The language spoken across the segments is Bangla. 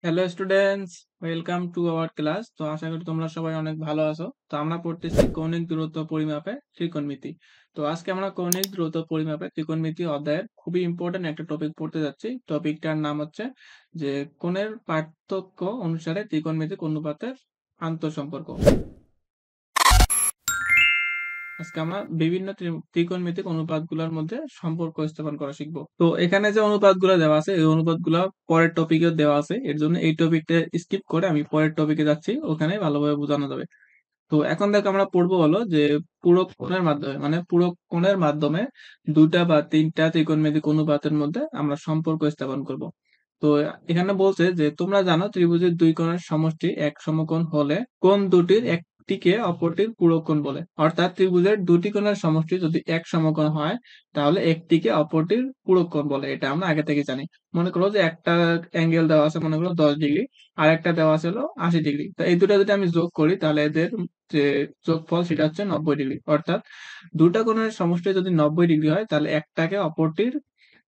Hello students, welcome to our class. তো আশা করি তোমরা সবাই অনেক ভালো আছো। তো আমরা পড়তেছি কৌণিক দূরত্ব পরিমাপে ত্রিকোণমিতি। তো আজকে আমরা কৌণিক দূরত্ব পরিমাপে ত্রিকোণমিতি অধ্যায়ের খুবই ইম্পর্টেন্ট একটা টপিক পড়তে যাচ্ছি। টপিকটার নাম হচ্ছে যে কোণের পার্থক্য অনুসারে ত্রিকোণমিতিক অনুপাতের আন্তঃসম্পর্ক। আজকে আমরা বিভিন্ন ত্রিকোণমিতিক অনুপাতগুলোর মধ্যে সম্পর্ক স্থাপন করা শিখবো। তো এখানে যে অনুপাতগুলো দেওয়া আছে এই অনুপাতগুলো পরের টপিকেও দেওয়া আছে, এর জন্য এই টপিকটা স্কিপ করে আমি পরের টপিকে যাচ্ছি, ওখানে ভালোভাবে বোঝানো যাবে। তো এখন দেখো আমরা পড়বো হলো যে পূরক কোণের মাধ্যমে, মানে পূরক কোণের মাধ্যমে দুটা বা তিনটা ত্রিকোণমিতিক অনুপাতের মধ্যে আমরা সম্পর্ক স্থাপন করব। তো এখানে বলছে যে তোমরা জানো ত্রিভুজের দুই কোণের সমষ্টি এক সমকোণ হলে কোণ দুটির একটিকে অপরটির পূরক কোণ বলে। অর্থাৎ ত্রিভুজের দুটি কোণের সমষ্টি যদি এক সমকোণ হয় তাহলে একটিকে অপরটির পূরক কোণ বলে। এটা আমরা আগে থেকে জানি। মনে করো যে একটা অ্যাঙ্গেল দেওয়া আছে, মনে করো 10 ডিগ্রি, আর একটা দেওয়া আছে হলো 80 ডিগ্রি। তো এই দুটো যদি আমি যোগ করি তাহলে এদের যে যোগফল সেটা হচ্ছে 90 ডিগ্রি। অর্থাৎ দুটা কোণের সমষ্টি যদি 90 ডিগ্রি হয় তাহলে একটাকে অপরটির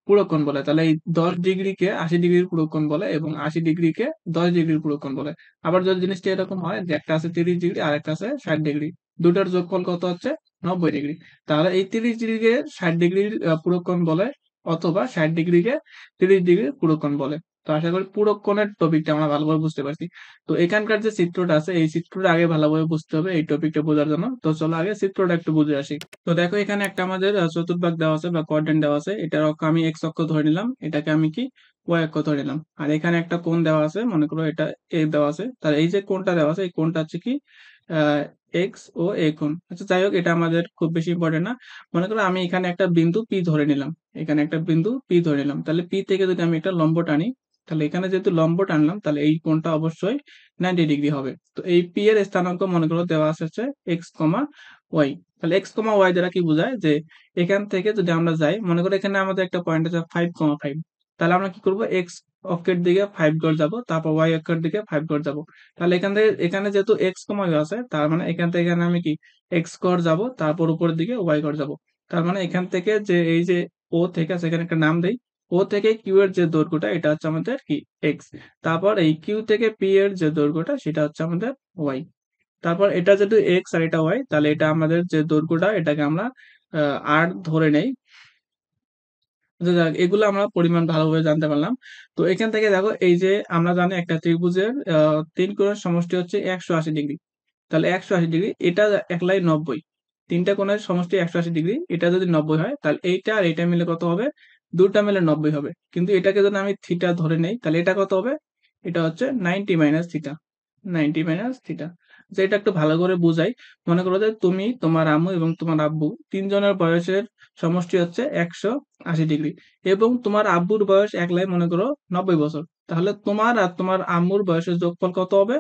পূরক কোণ বলে। তাহলে এই 10 ডিগ্রিকে 80 ডিগ্রির পূরক কোণ বলে এবং 80 ডিগ্রিকে 10 ডিগ্রির পূরক কোণ বলে। আবার যদি জিনিসটা এরকম হয় যে একটা আছে 30 ডিগ্রি আর একটা আছে 60 ডিগ্রি, দুটার যোগফল কত হচ্ছে 90 ডিগ্রি, তাহলে এই 30 ডিগ্রিকে 60 ডিগ্রির পূরক কোণ বলে, অথবা 60 ডিগ্রিকে 30 ডিগ্রির পূরক কোণ বলে। তো আশা করি পূরক কোণের টপিকটা আমরা ভালোভাবে বুঝতে পারছি। তো এখানকার যে চিত্রটা আছে এই চিত্রটা আগে ভালোভাবে বুঝতে হবে এই টপিকটা বোঝার জন্য। তো চলো আগে চিত্রটা একটু বুঝে আসি। তো দেখো এখানে একটা আমাদের চতুর্ভাগ দেওয়া আছে বা কোয়াড্রেন্ট দেওয়া আছে। এটার অক্ষ আমি এক্স অক্ষ ধরে নিলাম, এটাকে আমি কি ওয়াই অক্ষ ধরে নিলাম। আর এখানে একটা কোণ দেওয়া আছে, মনে করো এটা এ দেওয়া আছে, তাহলে এই যে কোণটা দেওয়া আছে এই কোণটা হচ্ছে কি আহ এক্স ও এ কোণ। আচ্ছা যাই হোক, এটা আমাদের খুব বেশি ইম্পর্টেন্ট না। মনে করো আমি এখানে একটা বিন্দু পি ধরে নিলাম, এখানে একটা বিন্দু পি ধরে নিলাম, তাহলে পি থেকে যদি আমি একটা লম্ব টানি, তাহলে এখানে যেহেতু লম্ব টানলাম তাহলে এই কোণটা অবশ্যই 90 ডিগ্রি হবে। তো এই পি এর স্থানাঙ্ক মনে করো দেওয়া আছে হচ্ছে এক্স কমা ওয়াই। তাহলে এক্স কমা ওয়াই দ্বারা কি বোঝায় যে এখান থেকে যদি আমরা যাই, মনে করি এখানে আমাদের একটা পয়েন্ট আছে 5,5, তাহলে আমরা কি করব, এক্স অক্ষের দিকে 5 ঘর যাব, তারপর ওয়াই অক্ষের দিকে 5 ঘর যাব। তাহলে এখান থেকে এখানে যেহেতু এক্স কমা ওয়াই আছে, তার মানে এখান থেকে এখানে আমি কি এক্স ঘর যাব, তারপর উপরের দিকে ওয়াই ঘর যাব। তার মানে এখান থেকে যে এই যে ও থেকে সেখানে একটা নাম দেই, ও থেকে কিউ এর যে দৈর্ঘ্যটা এটা হচ্ছে আমাদের কি এক্স, তারপর এই কিউ থেকে পি এর যে দৈর্ঘ্যটা সেটা হচ্ছে আমাদের ওয়াই। তারপর এটা যেহেতু এক্স আর এটা ওয়াই, তাহলে এটা আমাদের যে দৈর্ঘ্যটা এটাকে আমরা আর ধরে নেই। আচ্ছা যাক, এগুলো আমরা পরিমাণ ভালোভাবে জানতে পারলাম। তো এখান থেকে দেখো এই যে আমরা জানি একটা ত্রিভুজের তিন কোণের সমষ্টি হচ্ছে 180 ডিগ্রি। তাহলে 180 ডিগ্রি এটা একলাই 90, তিনটা কোণের সমষ্টি 180 ডিগ্রি, এটা যদি 90 হয় তাহলে এইটা আর এইটা মিলে কত হবে, দুটা মিলে 90 হবে। কিন্তু এটাকে যদি আমি থিটা ধরে নেই তাহলে এটা কত হবে, এটা হচ্ছে 90 - থিটা, 90 - থিটা। যে এটা একটু ভালো করে বুঝাই, মনে করো যে তুমি, তোমার আম্মু এবং তোমার আব্বু তিনজনের বয়সের সমষ্টি হচ্ছে 180 ডিগ্রি, এবং তোমার আব্বুর বয়স একলাই মনে করো 90 বছর। তাহলে তোমার আর তোমার আম্মুর বয়সের যোগফল কত হবে,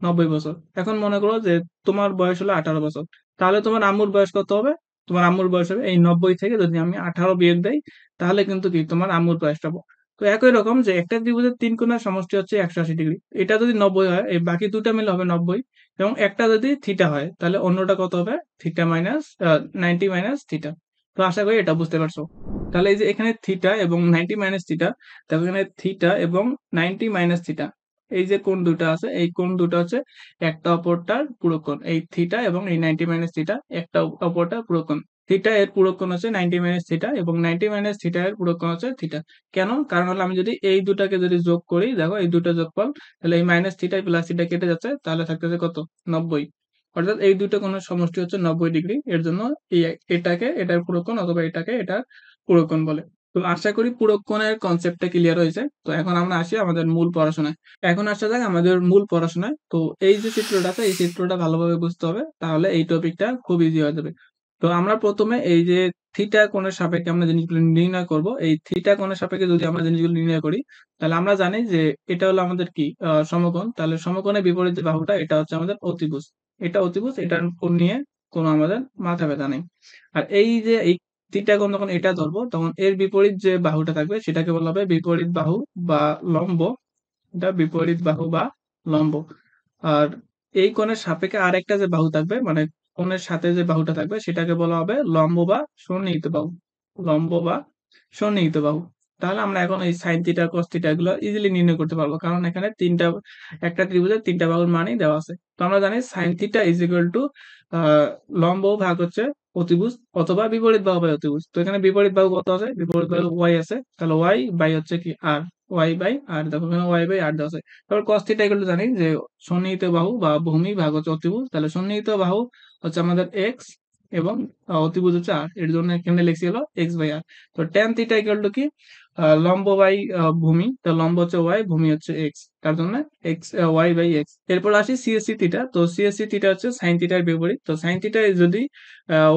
90 বছর। এখন মনে করো যে তোমার বয়স হলো 18 বছর, তাহলে তোমার আম্মুর বয়স কত হবে, তোমার আম্মুর বয়স হবে এই 90 থেকে যদি আমি 18 বিয়োগ দেই তাহলে কিন্তু কি তোমার আম্মুর বয়স পাবো। তো একই রকম যে একটা ত্রিভুজের তিন কোণের সমষ্টি হচ্ছে 180 ডিগ্রি, এটা যদি 90 হয় এই বাকি দুটা মিলে হবে 90, এবং একটা যদি থিটা হয় তাহলে অন্যটা কত হবে, থিটা মাইনাস 90 - থিটা। তো আশা করি এটা বুঝতে পারছো। তাহলে এই যে এখানে থিটা এবং 90 - থিটা, তারপর এখানে থিটা এবং 90 - থিটা, এই যে কোণ দুটো আছে এই কোণ দুটো হচ্ছে একটা অপরটার পূরক কোণ। এই থিটা এবং এই 90 - থিটা একটা অপরটার পূরক কোণ। থিটা এর পূরক কোণ হচ্ছে 90 - থিটা এবং 90 - থিটা এর পূরক কোণ হচ্ছে থিটা। কেন, কারণ হলো আমি যদি এই দুটাকে যদি যোগ করি, দেখো এই দুটো যোগফল, তাহলে এই মাইনাস থিটা প্লাস থিটা কেটে যাচ্ছে, তাহলে থাকতেছে কত, 90। অর্থাৎ এই দুটো কোণের সমষ্টি হচ্ছে 90 ডিগ্রি, এর জন্য এই এটাকে এটার পূরক কোণ অথবা এটাকে এটার পূরক কোণ বলে। তো আশা করি পূরক কোণের কনসেপ্টটা ক্লিয়ার হয়েছে। তো এখন আমরা আসি আমাদের মূল পড়াশোনায়। এখন আসা যাক আমাদের মূল পড়াশোনায়। তো এই যে চিত্রটা আছে এই চিত্রটা ভালোভাবে বুঝতে হবে, তাহলে এই টপিকটা খুব ইজি হয়ে যাবে। তো আমরা প্রথমে এই যে থিটা কোণের সাপেক্ষে আমরা জিনিসগুলো নির্ণয় করব। এই থিটা কোণের সাপেক্ষে যদি আমরা জিনিসগুলো নির্ণয় করি তাহলে আমরা জানি যে এটা হলো আমাদের কি সমকোণ। তাহলে সমকোণের বিপরীত যে বাহুটা এটা হচ্ছে আমাদের অতিভুজ। এটা অতিভুজ, এটার কোণ নিয়ে কোনো আমাদের মাথা ব্যথা নেই। আর এই যে এই থিটা কোণ যখন এটা ধরবো তখন এর বিপরীত যে বাহুটা থাকবে সেটাকে বলা হবে বিপরীত বাহু বা লম্ব। এটা বিপরীত বাহু বা লম্ব। আর এই কোণের সাপেক্ষে আরেকটা যে বাহু থাকবে, মানে কোণের সাথে যে বাহুটা থাকবে সেটাকে বলা হবে লম্ব বা সন্নিহিত বাহু, লম্ব বা সন্নিহিত বাহু। তাহলে আমরা এখন এই সাইন থিটা কস থিটা এগুলো ইজিলি নির্ণয় করতে পারবো, কারণ এখানে একটা ত্রিভুজের তিনটা বাহুর মানই দেওয়া আছে। তো আমরা জানি sign theta is equal two লম্ব ভাগ হচ্ছে অতিভুজ অথবা বিপরীত বাহু বাই অতিভুজ। তো এখানে বিপরীত বাহু কত আছে? বিপরীত বাহু ওয়াই আছে, তাহলে ওয়াই বাই হচ্ছে কি আর, ওয়াই বাই আর, দেখো এখানে ওয়াই বাই আর দেওয়া আছে। তারপর কস থিটা এগুলো জানি যে সন্নিহিত বাহু বা ভূমি ভাগ হচ্ছে অতিভুজ, তাহলে সন্নিহিত বাহু হচ্ছে আমাদের এক্স এবং অতিভুজ হচ্ছে আর, এর জন্য এখানে লিখছি হলো এক্স বাই আর। তো ট্যান থিটা ইকুয়াল টু কি? লম্ব বাই ভূমি, তো লম্ব হচ্ছে ওয়াই, ভূমি হচ্ছে এক্স, তার জন্য এক্স ওয়াই বাই এক্স। এরপর আসি সিএসসি থিটা। তো সিএসসি থিটা হচ্ছে সাইন থিটার বিপরীত। তো সাইন থিটা যদি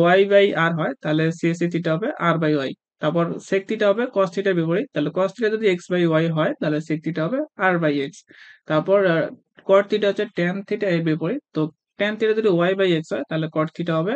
ওয়াই বাই আর হয় তাহলে সিএসসি থিটা হবে আর বাই ওয়াই। তারপর সেক থিটা হবে কস থিটার বিপরীত, তাহলে কস থিটা যদি এক্স বাই ওয়াই হয় তাহলে সেক থিটা হবে আর বাই এক্স। তারপর কট থিটা হচ্ছে ট্যান থিটা এর বিপরীত। তো ট্যান থিটা যদি ওয়াই বাই এক্স হয় তাহলে কট থিটা হবে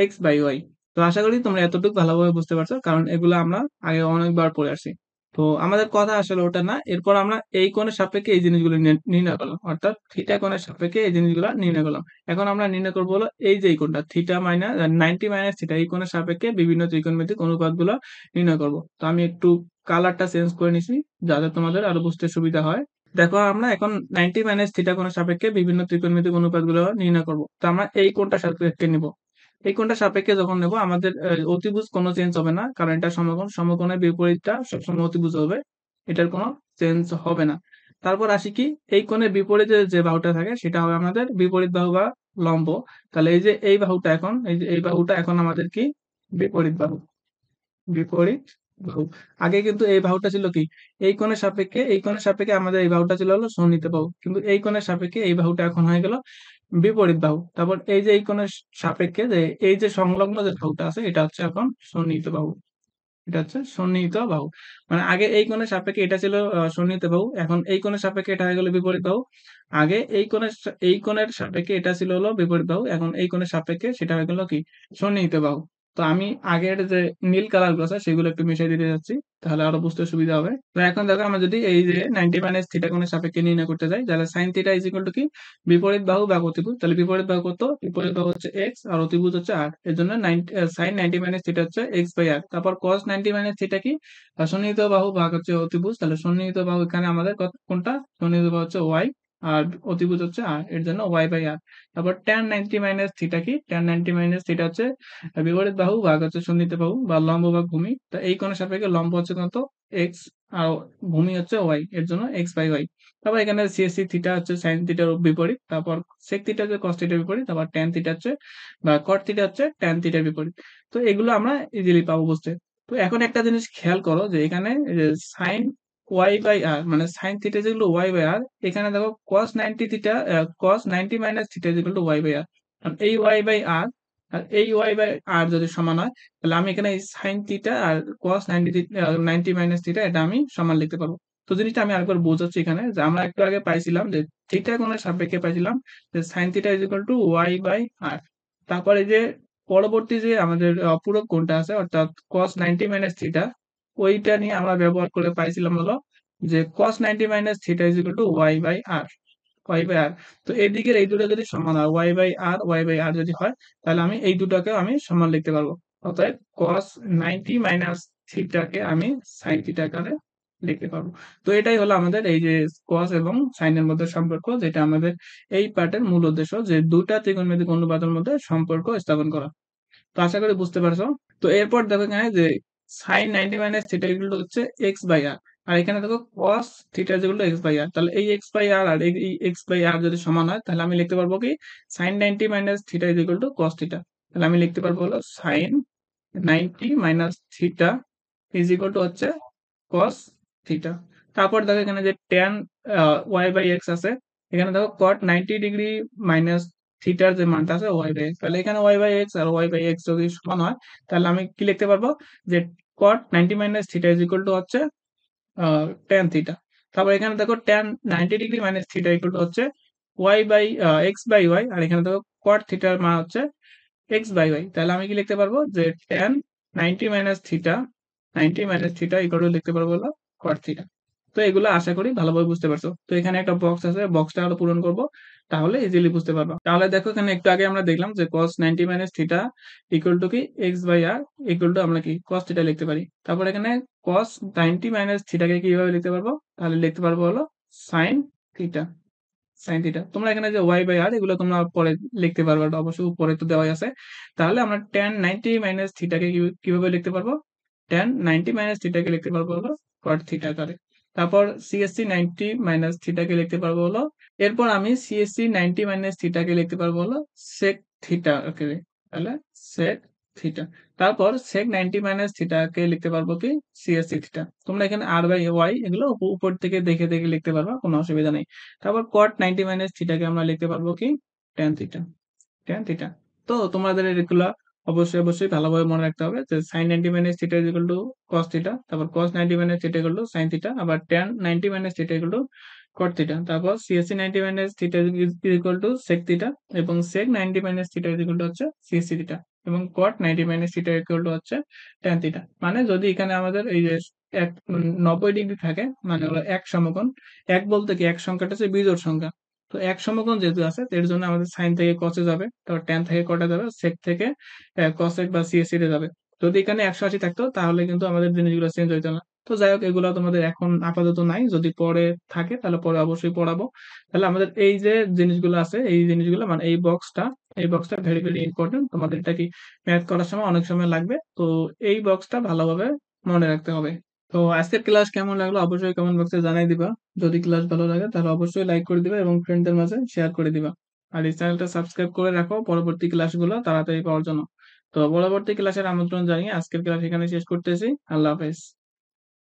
এক্স বাই ওয়াই। তো আশা করি তোমরা এতটুকু ভালোভাবে বুঝতে পারছো, কারণ এগুলো আমরা আগে অনেকবার পড়ে আসছি। তো আমাদের কথা আসলে ওটা না, এরপর আমরা এই কোণের সাপেক্ষে এই জিনিসগুলো নির্ণয় করলাম, অর্থাৎ থিটা কোণের সাপেক্ষে এই জিনিসগুলো নির্ণয় করলাম। এখন আমরা নির্ণয় করবো হলো এই যে এই কোণটা থিটা মাইনাস 90 মাইনাস থিটা, এই কোণের সাপেক্ষে বিভিন্ন ত্রিকোণমিতিক অনুপাতগুলো নির্ণয় করব। তো আমি একটু কালারটা চেঞ্জ করে নিছি যাতে তোমাদের আরো বুঝতে সুবিধা হয়। দেখো আমরা এখন 90 মাইনাস থিটা কোণের সাপেক্ষে বিভিন্ন ত্রিকোণমিতিক অনুপাতগুলো নির্ণয় করব। তো আমরা এই কোণটা সাপেক্ষে নিব। এই কোণটা সাপেক্ষে যখন নেব আমাদের অতিভুজ কোনো চেঞ্জ হবে না, কারণ এটা সমকোণ, সমকোণের বিপরীতটা সবসময় অতিভুজ হবে, এটার কোনো চেঞ্জ হবে না। তারপর আসি কি, এই কোণের বিপরীতে যে বাহুটা থাকে সেটা হবে আমাদের বিপরীত বাহু বা লম্ব। তাহলে এই যে এই বাহুটা এখন, এই যে এই বাহুটা এখন আমাদের কি? বিপরীত বাহু, বিপরীত বাহু। আগে কিন্তু এই বাহুটা ছিল কি? এই কোণের সাপেক্ষে আমাদের এই বাহুটা ছিল হলো সন্নিহিত বাহু, কিন্তু এই কোণের সাপেক্ষে এই বাহুটা এখন হয়ে গেল বিপরীত বাহু। তারপর এই যে এই কোণের সাপেক্ষে যে এই যে সংলগ্ন যে বাহুটা আছে এটা হচ্ছে এখন সন্নিহিত বাহু, এটা হচ্ছে সন্নিহিত বাহু। মানে আগে এই কোণের সাপেক্ষে এটা ছিল সন্নিহিত বাহু, এখন এই কোণের সাপেক্ষে এটা হয়ে গেল বিপরীত বাহু। আগে এই কোণের সাপেক্ষে এটা ছিল হলো বিপরীত বাহু, এখন এই কোণের সাপেক্ষে সেটা হয়ে গেল কি? সন্নিহিত বাহু। তো আমি আগের যে নীল কালার গুলো আছে সেগুলো একটু মিশিয়ে দিতে যাচ্ছি, তাহলে আরো বুঝতে সুবিধা হবে। তো এখন দেখো আমরা যদি এই যে 90 মাইনাস থিটা কোণের সাপেক্ষে নির্ণয় করতে যাই, তাহলে sign theta is equal to কি? বিপরীত বাহু বা অতিভুজ। তাহলে বিপরীত বাহু কত? বিপরীত বাহু হচ্ছে এক্স আর অতিভুজ হচ্ছে আর, এর জন্য সাইন 90 মাইনাস থিটা হচ্ছে এক্স বাই আর। তারপর কস 90 মাইনাস থিটা কি? সন্নিহিত বাহু ভাগ হচ্ছে অতিভুজ, তাহলে সন্নিহিত বাহু এখানে আমাদের কোনটা? সন্নিহিত বাহু হচ্ছে ওয়াই আর অতিভুজ হচ্ছে আর, এর জন্য ওয়াই বাই আর। তারপর ট্যান 90 মাইনাস থিটা কি? ট্যান 90 মাইনাস থিটা হচ্ছে বিপরীত বাহু ভাগ হচ্ছে সন্নিহিত বাহু বা লম্ব ভাগ ভূমি। তো এই কোণের সাপেক্ষে লম্ব হচ্ছে কত? এক্স আর ভূমি হচ্ছে ওয়াই, এর জন্য এক্স বাই ওয়াই। তারপর এখানে সিএসসি থিটা হচ্ছে সাইন থিটার বিপরীত, তারপর সেক থিটা হচ্ছে কস থিটার বিপরীত, তারপর ট্যান থিটা হচ্ছে বা কট থিটা হচ্ছে ট্যান থিটার বিপরীত। তো এগুলো আমরা ইজিলি পাবো বুঝতে। তো এখন একটা জিনিস খেয়াল করো যে এখানে সাইন ওয়াই বাই আর মানে সাইন থিটা যেগুলো ওয়াই বাই আর, এখানে দেখো কস 90 থিটা, কস 90 মাইনাস থিটা যেগুলো ওয়াই বাই আর। এই ওয়াই বাই আর আর এই ওয়াই বাই আর যদি সমান হয় তাহলে আমি এখানে এই সাইন থিটা আর কস 90 মাইনাস থিটা এটা আমি সমান লিখতে পারবো। তো জিনিসটা আমি আরেকবার বোঝাচ্ছি এখানে, যে আমরা একটু আগে পাইছিলাম যে থিটা কোণের সাপেক্ষে পাইছিলাম যে sine theta is equal to y by r. তারপর এই যে পরবর্তী যে আমাদের পূরক কোণটা আছে অর্থাৎ cos 90 মাইনাস থিটা, ওইটা নিয়ে আমরা ব্যবহার করে পাইছিলাম হলো যে cos 90 minus theta is equal to y by r, y by r. তো এদিকের এই দুটো যদি সমান হয় ওয়াই বাই আর যদি হয় তাহলে আমি এই দুটাকে আমি সমান লিখতে পারবো। অতএব cos 90 মাইনাস থিটাকে আমি সাইন থিটা আকারে লিখতে পারবো। তো এটাই হলো আমাদের এই যে cos এবং সাইনের মধ্যে সম্পর্ক, যেটা আমাদের এই পার্টের মূল উদ্দেশ্য, যে দুটা ত্রিকোণমিতিক অনুপাতের মধ্যে সম্পর্ক স্থাপন করা। তো আশা করি বুঝতে পারছো। তো এরপর দেখো এখানে যে সাইন 90 মাইনাস থিটা এগুলো হচ্ছে এক্স বাই আর, আর এখানে দেখো কস থিটা যেগুলো এক্স বাই আর, তাহলে এই এক্স বাই আর আর এই এক্স বাই আর যদি সমান হয় তাহলে আমি লিখতে পারবো কি? Sine 90 minus theta is equal to cos theta. তাহলে আমি লিখতে পারবো হলো sine 90 minus theta is equal to হচ্ছে কস থিটা। তারপর দেখো এখানে যে ট্যান ওয়াই বাই এক্স আছে, এখানে দেখো কট 90 ডিগ্রি মাইনাস থিটার যে মানটা আছে ওয়াই বাই এক্স, তাহলে এখানে ওয়াই বাই এক্স আর ওয়াই বাই এক্স যদি সমান হয় তাহলে আমি কি লিখতে পারবো? যে cot 90 minus theta is equal to হচ্ছে ট্যান থিটা। তারপর এখানে দেখো tan 90 degree minus theta equal to হচ্ছে y by x by y, আর এখানে দেখো কট থিটার মান হচ্ছে এক্স বাই ওয়াই। তাহলে আমি কি লিখতে পারবো? যে tan 90 minus theta equal two লিখতে পারবো হলো কট থিটা। তো এগুলো আশা করি ভালোভাবে বুঝতে পারছো। তো এখানে একটা বক্স আছে, বক্সটা আরো পূরণ করব, তাহলে ইজিলি বুঝতে পারবা। তাহলে দেখো এখানে একটু আগে আমরা দেখলাম যে cos 90 minus theta equal to কি x by r equal to আমরা কি cos থিটা লিখতে পারি। তারপর এখানে cos 90 মাইনাস থিটাকে কিভাবে লিখতে পারবো, তাহলে লিখতে পারবো হলো সাইন থিটা। সাইন থিটা তোমরা এখানে যে ওয়াই বাই আর এগুলো তোমরা পরে লিখতে পারবে, এটা অবশ্যই উপরে তো দেওয়াই আছে। তাহলে আমরা tan 90 মাইনাস থিটাকে কিভাবে লিখতে পারবো, tan 90 মাইনাস থিটাকে লিখতে পারবো হলো cot থিটা আকারে। তারপর সিএসসি 90 মাইনাস থিটাকে লিখতে পারবো হলো, এরপর আমি সিএসসি 90 মাইনাস থিটাকে লিখতে পারবো হলো sec থিটা আকারে। তাহলে sec থিটা। তারপর sec 90 মাইনাস থিটাকে লিখতে পারবো কি সিএসসি থিটা। তোমরা এখানে আর বাই ওয়াই এগুলো উপর থেকে দেখে দেখে লিখতে পারবা, কোনো অসুবিধা নেই। তারপর cot 90 মাইনাস থিটাকে আমরা লিখতে পারবো কি tan থিটা। tan theta. তো তোমাদের এগুলা অবশ্যই অবশ্যই ভালোভাবে মনে রাখতে হবে যে sin 90 minus theta is equal two cos theta, তারপর cos 90 minus theta equal two sin theta, আবার tan 90 minus theta equal two cot theta, তারপর CSC 90 minus theta is equal two sec theta, এবং sec 90 minus theta is equal to হচ্ছে CSC থিটা, এবং cot 90 minus theta equal to হচ্ছে tan থিটা। মানে যদি এখানে আমাদের এই যে 90 ডিগ্রি থাকে, মানে হলো এক সমকোণ। এক বলতে কি এক সংখ্যাটা হচ্ছে বিজোড় সংখ্যা। তো এক সমকোণ যেহেতু আছে এর জন্য আমাদের সাইন থেকে কসে যাবে, তারপর ট্যান থেকে কটে যাবে, সেক থেকে কসেক বা সিএসসি তে যাবে। যদি এখানে 180 থাকতো তাহলে কিন্তু আমাদের জিনিসগুলো চেঞ্জ হইতো না। তো যাই হোক, এগুলো তোমাদের এখন আপাতত নাই, যদি পরে থাকে তাহলে পরে অবশ্যই পড়াবো। তাহলে আমাদের এই যে জিনিসগুলো আছে, এই জিনিসগুলো মানে এই বক্সটা ভেরি ভেরি ইম্পর্টেন্ট, তোমাদের এটা কি ম্যাথ করার সময় অনেক সময় লাগবে। তো এই বক্সটা ভালোভাবে মনে রাখতে হবে। তো আজকের ক্লাস কেমন লাগলো অবশ্যই কমেন্ট বক্সে জানাই দিবা। যদি ক্লাস ভালো লাগে তাহলে অবশ্যই লাইক করে দিবা এবং ফ্রেন্ডদের মাঝে শেয়ার করে দিবা। আর এই চ্যানেলটা সাবস্ক্রাইব করে রাখো পরবর্তী ক্লাসগুলো তাড়াতাড়ি পাওয়ার জন্য। তো পরবর্তী ক্লাসের আমন্ত্রণ জানিয়ে আজকের ক্লাস এখানে শেষ করতেছি। আল্লাহ হাফেজ।